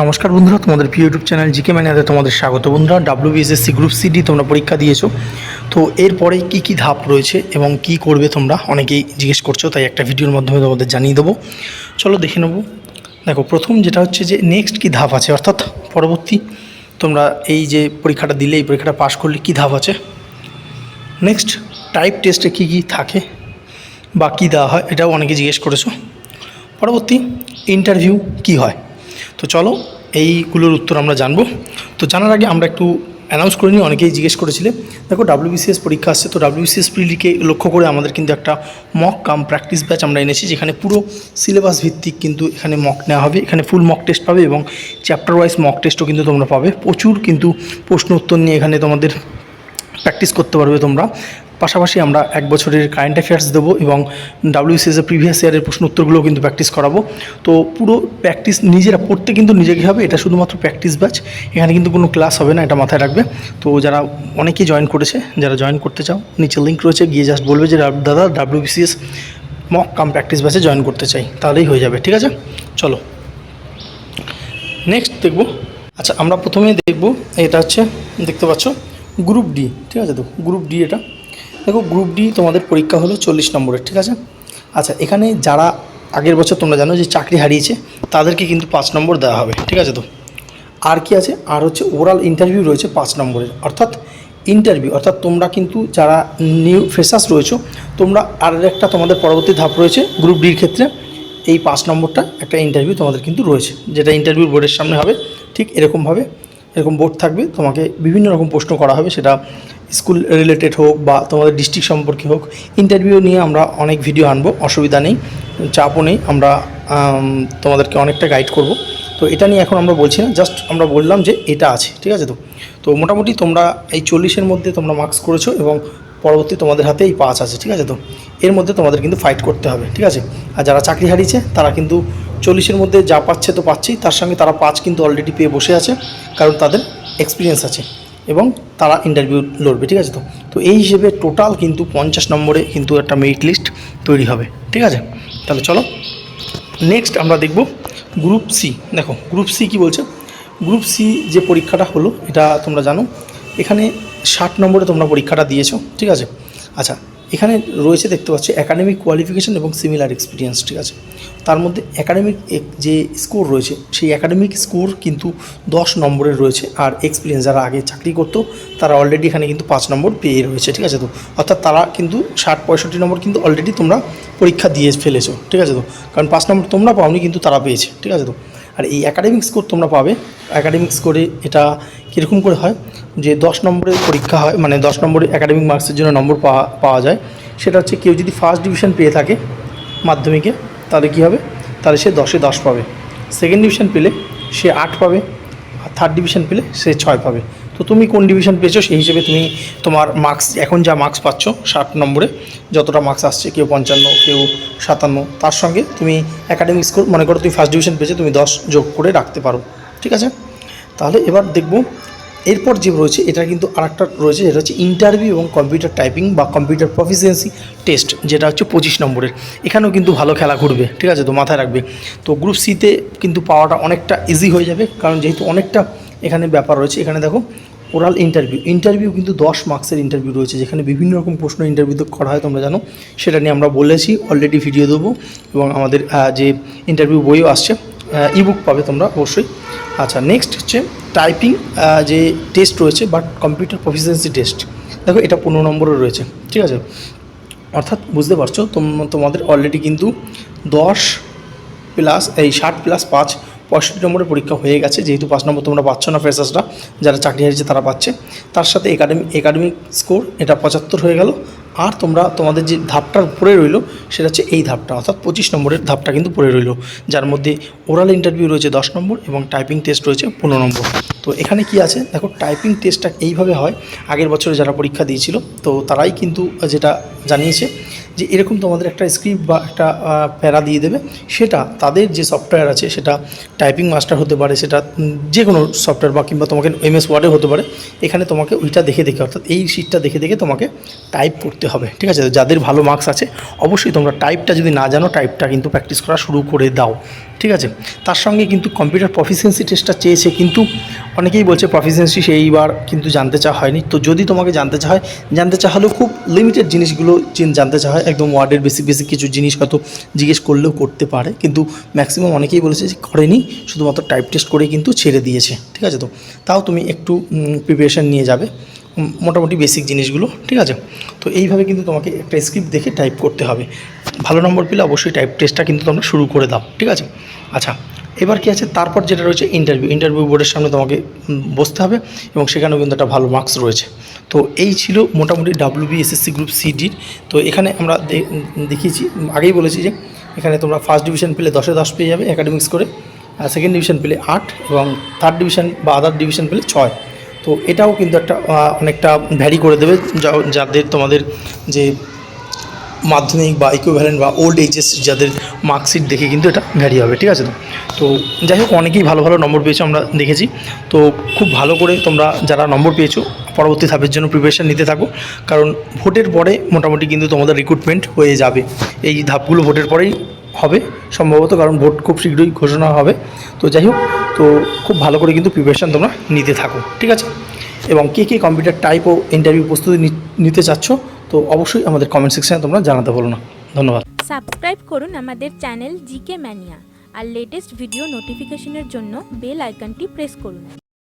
নমস্কার বন্ধুরা, তোমাদের প্রিয় ইউটিউব চ্যানেল জিকে ম্যানিয়াতে তোমাদের স্বাগত। বন্ধুরা, WBSSC গ্রুপ সিডি তোমরা পরীক্ষা দিয়েছো, তো এরপরে কি কি ধাপ রয়েছে এবং কি করবে তোমরা অনেকেই জিজ্ঞেস করছো, তাই একটা ভিডিওর মাধ্যমে তোমাদের জানিয়ে দেবো। চলো দেখে নেবো। দেখো, প্রথম যেটা হচ্ছে যে নেক্সট কি ধাপ আছে, অর্থাৎ পরবর্তী তোমরা এই যে পরীক্ষাটা দিলে, এই পরীক্ষাটা পাশ করলে কি ধাপ আছে। নেক্সট টাইপ টেস্টে কি কি থাকে বা কী দেওয়া হয়, এটাও অনেকে জিজ্ঞেস করেছো। পরবর্তী ইন্টারভিউ কি হয়, তো চলো এইগুলোর উত্তর আমরা জানবো। তো জানার আগে আমরা একটু অ্যানাউন্স করে নিই, অনেকেই জিজ্ঞেস করেছিলে। দেখো, WBCS পরীক্ষা আসছে, তো WBCS প্রিলিকে লক্ষ্য করে আমাদের কিন্তু একটা মক কাম প্র্যাকটিস ব্যাচ আমরা এনেছি, যেখানে পুরো সিলেবাস ভিত্তিক কিন্তু এখানে মক নেওয়া হবে। এখানে ফুল মক টেস্ট পাবে এবং চ্যাপ্টার ওয়াইজ মক টেস্টও কিন্তু তোমরা পাবে। প্রচুর কিন্তু প্রশ্ন উত্তর নিয়ে এখানে তোমাদের প্র্যাকটিস করতে পারবে তোমরা। পাশাপাশি আমরা এক বছরের কারেন্ট অ্যাফেয়ার্স দেবো এবং WBCS প্রিভিয়াস ইয়ারের প্রশ্ন উত্তরগুলোও কিন্তু প্র্যাকটিস করাবো। তো পুরো প্র্যাকটিস নিজেরা পড়তে কিন্তু নিজেকে হবে, এটা শুধুমাত্র প্র্যাকটিস ব্যাচ, এখানে কিন্তু কোনো ক্লাস হবে না, এটা মাথায় রাখবে। তো যারা অনেকেই জয়েন করেছে, যারা জয়েন করতে চাও, নিচে লিঙ্ক রয়েছে, গিয়ে জাস্ট বলবে যে দাদা WBCS মক কাম প্র্যাকটিস ব্যাচে জয়েন করতে চাই, তাহলেই হয়ে যাবে। ঠিক আছে, চলো নেক্সট দেখবো। আচ্ছা, আমরা প্রথমে দেখব, এটা হচ্ছে দেখতে পাচ্ছ গ্রুপ ডি। ঠিক আছে, তো গ্রুপ ডি, এটা দেখো গ্রুপ ডি তোমাদের পরীক্ষা হলো 40 নম্বরের। ঠিক আছে, আচ্ছা এখানে যারা আগের বছর তোমরা জানো যে চাকরি হারিয়েছে, তাদেরকে কিন্তু 5 নম্বর দেওয়া হবে। ঠিক আছে, তো আর কি আছে, আর হচ্ছে ওরাল ইন্টারভিউ রয়েছে 5 নম্বরের, অর্থাৎ ইন্টারভিউ, অর্থাৎ তোমরা কিন্তু যারা নিউ ফ্রেশার্স রয়েছো, তোমরা আর একটা তোমাদের পরবর্তী ধাপ রয়েছে গ্রুপ ডির ক্ষেত্রে। এই 5 নম্বরটা একটা ইন্টারভিউ তোমাদের কিন্তু রয়েছে, যেটা ইন্টারভিউ বোর্ডের সামনে হবে। ঠিক এরকমভাবে এরকম বোর্ড থাকবে, তোমাকে বিভিন্ন রকম প্রশ্ন করা হবে, সেটা স্কুল রিলেটেড হোক বা তোমাদের ডিস্ট্রিক্ট সম্পর্কে হোক। ইন্টারভিউ নিয়ে আমরা অনেক ভিডিও আনবো, অসুবিধা নেই, চাপও নেই, আমরা তোমাদেরকে অনেকটা গাইড করব। তো এটা নিয়ে এখন আমরা বলছি না, জাস্ট আমরা বললাম যে এটা আছে। ঠিক আছে, তো তো মোটামুটি তোমরা এই 40-এর মধ্যে তোমরা মার্কস করেছো এবং পরবর্তী তোমাদের হাতে এই 5 আছে। ঠিক আছে, তো এর মধ্যে তোমাদের কিন্তু ফাইট করতে হবে। ঠিক আছে, আর যারা চাকরি হারিয়েছে তারা কিন্তু 40-এর মধ্যে যা পাচ্ছে তো পাচ্ছেই, তার সঙ্গে তারা 5 কিন্তু অলরেডি পেয়ে বসে আছে, কারণ তাদের এক্সপিরিয়েন্স আছে এবং তারা ইন্টারভিউ লড়বে। ঠিক আছে, তো তো এই হিসেবে টোটাল কিন্তু 50 নম্বরে কিন্তু একটা মেরিট লিস্ট তৈরি হবে। ঠিক আছে, তাহলে চলো নেক্সট আমরা দেখব গ্রুপ সি। দেখো গ্রুপ সি কী বলছে। গ্রুপ সি যে পরীক্ষাটা হলো, এটা তোমরা জানো, এখানে 60 নম্বরে তোমরা পরীক্ষাটা দিয়েছো। ঠিক আছে, আচ্ছা এখানে রয়েছে দেখতে পাচ্ছি অ্যাকাডেমিক কোয়ালিফিকেশান এবং সিমিলার এক্সপিরিয়েন্স। ঠিক আছে, তার মধ্যে অ্যাকাডেমিক যে স্কোর রয়েছে, সেই অ্যাকাডেমিক স্কোর কিন্তু 10 নম্বরের রয়েছে, আর এক্সপিরিয়েন্স যারা আগে চাকরি করতো তারা অলরেডি এখানে কিন্তু 5 নম্বর পেয়ে রয়েছে। ঠিক আছে, তো অর্থাৎ তারা কিন্তু 60-65 নম্বর কিন্তু অলরেডি তোমরা পরীক্ষা দিয়ে ফেলেছো। ঠিক আছে, তো কারণ 5 নম্বর তোমরা পাওনি, কিন্তু তারা পেয়েছে। ঠিক আছে, তো আর এই অ্যাকাডেমিক স্কোর তোমরা পাবে। অ্যাকাডেমিক স্কোরে এটা কীরকম করে হয়, যে 10 নম্বরের পরীক্ষা হয়, মানে 10 নম্বরের অ্যাকাডেমিক মার্কসের জন্য নম্বর পাওয়া যায়। সেটা হচ্ছে কেউ যদি ফার্স্ট ডিভিশন পেয়ে থাকে মাধ্যমিকে, তাহলে কী হবে, তাহলে সে 10-এ 10 পাবে। সেকেন্ড ডিভিশন পেলে সে 8 পাবে, আর থার্ড ডিভিশন পেলে সে 6 পাবে। তো তুমি কোন ডিভিশন পেয়েছো সেই হিসেবে তুমি তোমার মার্কস, এখন যা মার্কস পাচ্ছ 60 নম্বরে যতটা মার্কস আসছে, কেউ 55, কেউ 57, তার সঙ্গে তুমি অ্যাকাডেমিক স্কোর, মনে করো তুমি ফার্স্ট ডিভিশন পেয়েছো, তুমি 10 যোগ করে রাখতে পারো। ঠিক আছে, তাহলে এবার দেখব এরপর যে রয়েছে, এটা কিন্তু আরেকটা রয়েছে, যেটা হচ্ছে ইন্টারভিউ এবং কম্পিউটার টাইপিং বা কম্পিউটার প্রফিসিয়েন্সি টেস্ট, যেটা হচ্ছে 25 নম্বরের। এখানেও কিন্তু ভালো খেলা ঘুরবে। ঠিক আছে, তো মাথায় রাখবে। তো গ্রুপ সিতে কিন্তু পাওয়াটা অনেকটা ইজি হয়ে যাবে, কারণ যেহেতু অনেকটা এখানে ব্যাপার রয়েছে। এখানে দেখো ওরাল ইন্টারভিউ কিন্তু 10 মার্কসের ইন্টারভিউ রয়েছে, যেখানে বিভিন্ন রকম প্রশ্ন ইন্টারভিউতে করা হয়, তোমরা জানো। সেটা নিয়ে আমরা বলেছি, অলরেডি ভিডিও দেবো, এবং আমাদের যে ইন্টারভিউ বইও আসছে, ইবুক পাবে তোমরা অবশ্যই। আচ্ছা, নেক্সট হচ্ছে টাইপিং যে টেস্ট রয়েছে বা কম্পিউটার প্রফিসিয়েন্সি টেস্ট। দেখো এটা 15 নম্বরে রয়েছে। ঠিক আছে, অর্থাৎ বুঝতে পারছো তোমাদের অলরেডি কিন্তু 10 প্লাস এই 60 প্লাস 5 65 নম্বরের পরীক্ষা হয়ে গেছে, যেহেতু 5 নম্বর তোমরা পাচ্ছ না, ফ্রেশার্সরা যারা চাকরি হারিয়েছে তারা পাচ্ছে। তার সাথে একাডেমিক স্কোর এটা 75 হয়ে গেল। আর তোমাদের যে ধাপটা পড়ে রইলো, সেটা হচ্ছে এই ধাপটা, অর্থাৎ 25 নম্বরের ধাপটা কিন্তু পড়ে রইলো, যার মধ্যে ওরাল ইন্টারভিউ রয়েছে 10 নম্বর এবং টাইপিং টেস্ট রয়েছে 15 নম্বর। তো এখানে কি আছে দেখো, টাইপিং টেস্টটা এইভাবে হয়, আগের বছরে যারা পরীক্ষা দিয়েছিল তো তারাই কিন্তু যেটা জানিয়েছে যে এরকম তোমাদের একটা স্ক্রিপ্ট বা একটা প্যারা দিয়ে দেবে, সেটা তাদের যে সফটওয়্যার আছে, সেটা টাইপিং মাস্টার হতে পারে, সেটা যে কোনো সফটওয়্যার বা কিংবা তোমাকে MS ওয়ার্ডে হতে পারে। এখানে তোমাকে ওইটা দেখে অর্থাৎ এই শিটটা দেখে তোমাকে টাইপ করতে হবে। ঠিক আছে, যাদের ভালো মার্কস আছে অবশ্যই তোমরা টাইপটা যদি না জানো, টাইপটা কিন্তু প্র্যাকটিস করা শুরু করে দাও। ঠিক আছে। তার সঙ্গে কিন্তু কম্পিউটার প্রফিসিয়েন্সি টেস্টটা চেয়েছে, কিন্তু অনেকেই বলছে প্রফিসিয়েন্সি সেইবার কিন্তু জানতে চাওয়া হয়নি। তো যদি তোমাকে জানতে চাওয়া হলেও খুব লিমিটেড জিনিসগুলো জানতে চাওয়া হয়, একদম ওয়ার্ডের বেসিক কিছু জিনিস হয়তো জিজ্ঞেস করলেও করতে পারে, কিন্তু ম্যাক্সিমাম অনেকেই বলেছে যে করেনি, শুধুমাত্র টাইপ টেস্ট করে কিন্তু ছেড়ে দিয়েছে, ঠিক আছে। তো তাও তুমি একটু প্রিপারেশান নিয়ে যাবে মোটামুটি বেসিক জিনিসগুলো, ঠিক আছে। তো এইভাবে কিন্তু তোমাকে একটা স্ক্রিপ্ট দেখে টাইপ করতে হবে। ভালো নম্বর পেলে অবশ্যই টাইপ টেস্টটা কিন্তু তোমরা শুরু করে দাও, ঠিক আছে। আচ্ছা, এবার কি আছে, তারপর যেটা রয়েছে ইন্টারভিউ বোর্ডের সামনে তোমাকে বসতে হবে, এবং সেখানেও কিন্তু একটা ভালো মার্কস রয়েছে। তো এই ছিল মোটামুটি WBSSC গ্রুপ সিডির। তো এখানে আমরা দেখিয়েছি, আগেই বলেছি যে এখানে তোমরা ফার্স্ট ডিভিশন পেলে 10-এ 10 পেয়ে যাবে একাডেমিক্স করে, সেকেন্ড ডিভিশন পেলে 8, এবং থার্ড ডিভিশন বা আদার ডিভিশন পেলে 6। তো এটাও কিন্তু একটা অনেকটা ভ্যারি করে দেবে যাদের তোমাদের যে মাধ্যমিক বা ইকুইভ্যালেন্ট বা ওল্ড এইচএস যাদের মার্কশিট দেখে কিন্তু এটা ভ্যারি হবে, ঠিক আছে। তো যাই হোক, অনেকেই ভালো নম্বর পেয়েছো আমরা দেখেছি। তো খুব ভালো করে তোমরা যারা নম্বর পেয়েছো পরবর্তী ধাপের জন্য প্রিপারেশান নিতে থাকো, কারণ ভোটের পরে মোটামুটি কিন্তু তোমাদের রিক্রুটমেন্ট হয়ে যাবে। এই ধাপগুলো ভোটের পরেই হবে সম্ভবত, কারণ ভোট খুব শীঘ্রই ঘোষণা হবে। তো যাই হোক, তো খুব ভালো করে কিন্তু প্রিপারেশান তোমরা নিতে থাকো, ঠিক আছে। এবং কে কম্পিউটার টাইপ ও ইন্টারভিউ প্রস্তুতি নিতে চাচ্ছ, তো অবশ্যই আমাদের কমেন্ট সেকশনে তোমরা জানাতে বলো না। ধন্যবাদ। সাবস্ক্রাইব করুন আমাদের চ্যানেল জিকে ম্যানিয়া, আর লেটেস্ট ভিডিও নোটিফিকেশনের জন্য বেল আইকনটি প্রেস করুন।